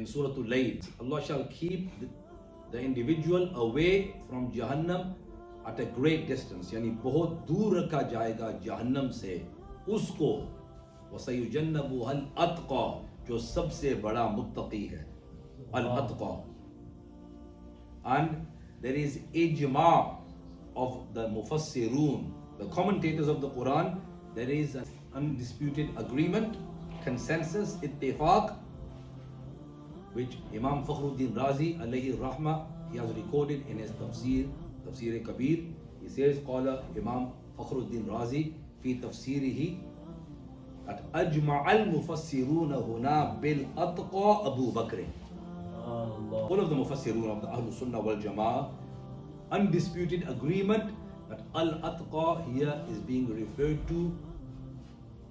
in Surah Alayhim, Allah shall keep the individual away from Jahannam at a great distance. यानी बहुत दूर रखा जाएगा जहन्नम से उसको, वसयुजन्नबुहल अत्का, जो सबसे बड़ा मुत्तकी है, अल Alka. And there is ijma of the mufassirun, the commentators of the Quran. There is an undisputed agreement, consensus, ittifaq, which Imam Fakhruddin Razi alayhi rahma, he has recorded in his Tafsir Kabir. He says, Qala Imam Fakhruddin Razi fi tafsirihi, that ajma' al-mufassiruna huna bil atqa Abu Bakr. All of the mufassirun of the Ahlul Sunnah wal Jama'ah, undisputed agreement that al-atqa here is being referred to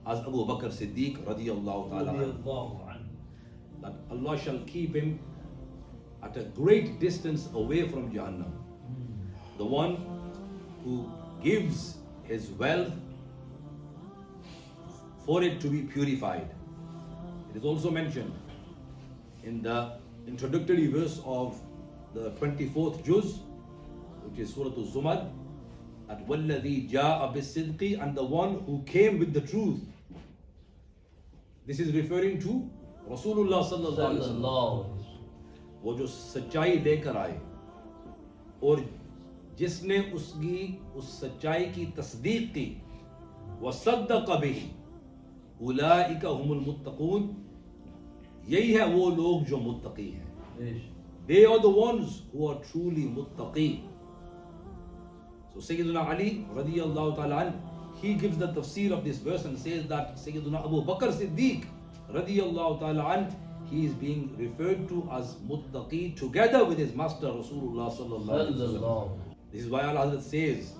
as Abu Bakr Siddiq Radiyallahu ta'ala, that Allah shall keep him at a great distance away from Jahannam. The one who gives his wealth for it to be purified. It is also mentioned in the introductory verse of the 24th juz, which is Surah Al-Zumar, that وَالَّذِي جَاءَ بِالصِّدْقِ, and the one who came with the truth. This is referring to Rasulullah sallallahu alaihi wasallam, वो जो सच्चाई लेकर आए और जिसने उस सच्चाई की तस्दीक की, वसद्दक़ बिही उलाइका हुमुल मुत्तक़ून, यही है वो लोग जो मुत्तकी हैं. They are the ones who are truly muttaqi. So Sayyiduna Ali Radiyallahu ta'ala, he gives the tafsir of this verse and says that Sayyiduna Abu Bakr Siddiq Radiyallahu ta'ala, he is being referred to as muttaqi together with his master Rasulullah sallallahu alaihi wasallam. This is why Hazrat says,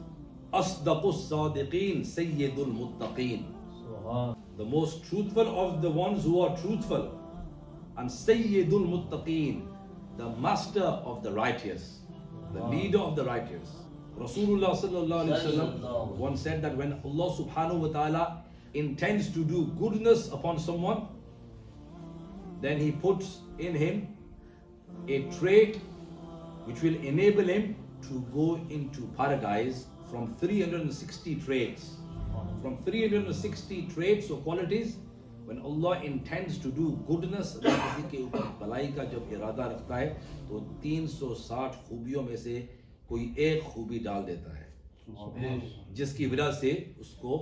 Asdaqus Sadiqeen Sayyidul Muttaqeen. The most truthful of the ones who are truthful, and Sayyidul Muttaqeen, the master of the righteous, the leader of the righteous. Rasulullah sallallahu alaihi wasallam once said that when Allah subhanahu wa ta'ala intends to do goodness upon someone, then He puts in him a trait which will enable him to go into paradise from 360 traits. From 360 traits or qualities, when Allah intends to do goodness, किसी के ऊपर भलाई का जब इरादा रखता है, तो 360 खूबियों में से कोई एक खूबी डाल देता है, जिसकी वजह से उसको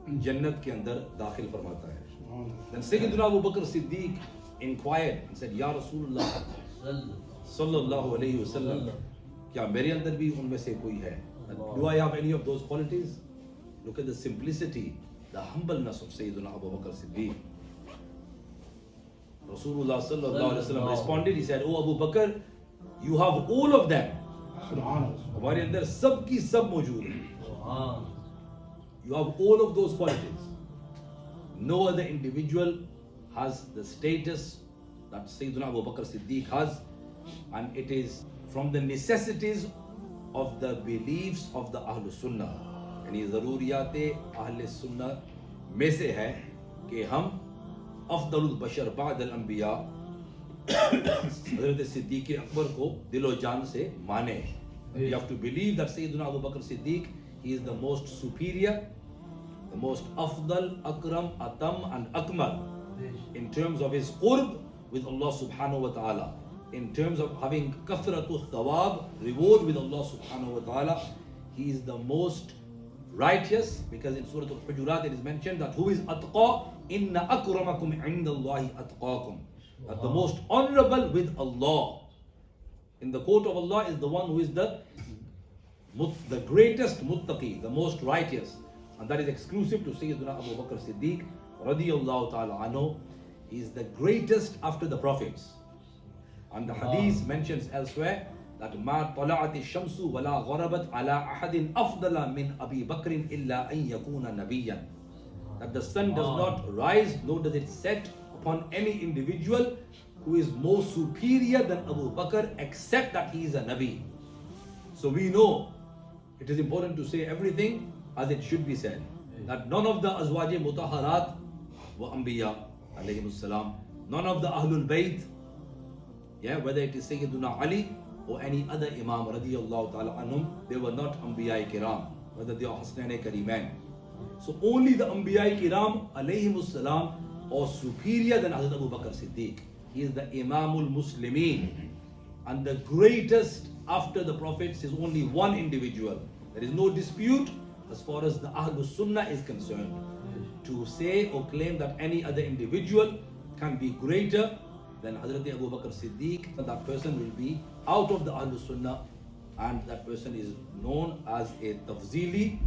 जन्नत के अंदर दाखिल फरमाता है. Then Sayyidina Abu Bakr Siddiq inquired and said, Ya Rasulullah sallallahu alayhi wasallam, क्या मेरे अंदर भी उनमें से कोई है? Do I have any of those qualities? Look at the simplicity, the humbleness of Sayyidina Abu Bakr Siddiq. Rasulullah sallallahu alayhi wasallam responded, he said, Oh Abu Bakr, you have all of them. हमारे अंदर सब की सब मौजूद है. You have all of those qualities. No other individual has the status that Sayyidina Abu Bakr Siddiq has, and it is from the necessities of the beliefs of the Ahlul Sunnah. यानी ज़रूरियात अहले सुन्नह में से है कि हम अफ़दलुल बशर बादल अंबिया हज़रत सिद्दीक़ अकबर को दिलो जान से माने. You have to believe that Sayyidina Abu Bakr Siddiq, he is the most superior, the most afdal, akram, atam and akmal in terms of his qurb with Allah subhanahu wa ta'ala, in terms of having kathratul thawab, reward with Allah subhanahu wa ta'ala. He is the most righteous, because in Surah Al-Hujurat it is mentioned that who is atqa, inna akramakum indallahi atqakum, that the most honorable with Allah in the court of Allah is the one who is the greatest muttaqi, the most righteous, and that is exclusive to Sayyidina Abu Bakr Siddiq Radiyallahu ta'ala anhu. He is the greatest after the prophets, and the hadith mentions elsewhere that ما طلعت الشمس ولا غربت على أحد أفضل من أبي بكر إلا أن يكون نبيا, that the sun does not rise nor does it set upon any individual who is more superior than Abu Bakr except that he is a Nabi. So we know it is important to say everything as it should be said, that none of the Azwaj Mutahharat wa Anbiya alayhim salam, none of the Ahlul Bayt Yeah, whether it is Sayyiduna Ali or any other Imam Radiyallahu ta'ala anhum, they were not Anbiya Kiram, whether they are Hasnain Karimain. So only the Anbiya Kiram Alayhim Salam are superior than Hazrat Abu Bakr Siddiq. He is the Imamul Muslimin. And the greatest after the prophets is only one individual. There is no dispute as far as the Ahlul Sunnah is concerned. To say or claim that any other individual can be greater than Hazrat Abu Bakr Siddiq, that person will be out of the Ahlul Sunnah, and that person is known as a Tafzili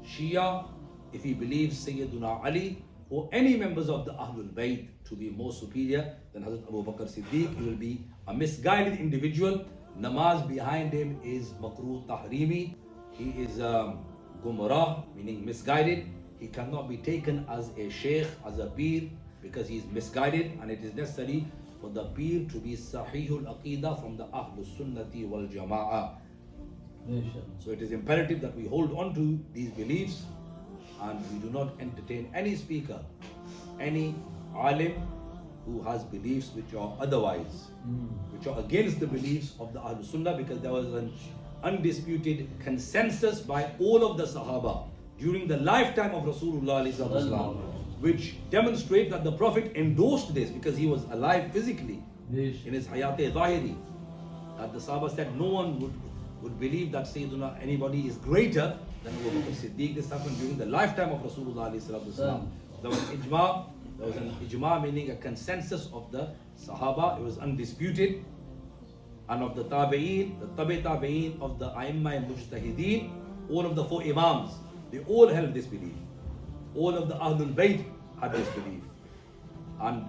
Shia if he believes Sayyiduna Ali or any members of the Ahlul Bayt to be more superior than Hazrat Abu Bakr Siddiq. He will be a misguided individual. Namaz behind him is Makruh Tahrimi. He is Gumrah, meaning misguided. He cannot be taken as a Sheikh, as a Peer, because he is misguided, and it is necessary for the Peer to be Sahihul Aqidah from the Ahlul Sunnati wal Jama'ah. So it is imperative that we hold on to these beliefs and we do not entertain any speaker, any alim who has beliefs which are otherwise, which are against the beliefs of the Ahlul Sunnah, because there was an undisputed consensus by all of the Sahaba during the lifetime of Rasulullah, which demonstrates that the Prophet endorsed this because he was alive physically in his Hayat-e Zahiri. That the Sahaba said no one would believe that Sayyiduna anybody is greater than Abu Bakr Siddiq. This happened during the lifetime of Rasulullah. There was ijma. There was an ijma, meaning a consensus of the Sahaba. It was undisputed. And of the Tabi'een, the Tabi Tabi'een, of the A'immah Mujtahideen, all of the four Imams, they all held this belief. All of the Ahlul Bayt had this belief. And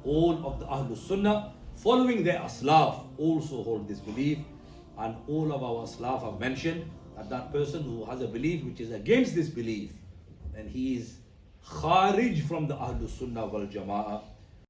all of the Ahlul Sunnah, following their Aslaf, also hold this belief. And all of our Aslaf have mentioned that that person who has a belief which is against this belief, then he is kharij from the Ahlul Sunnah wal Jama'ah.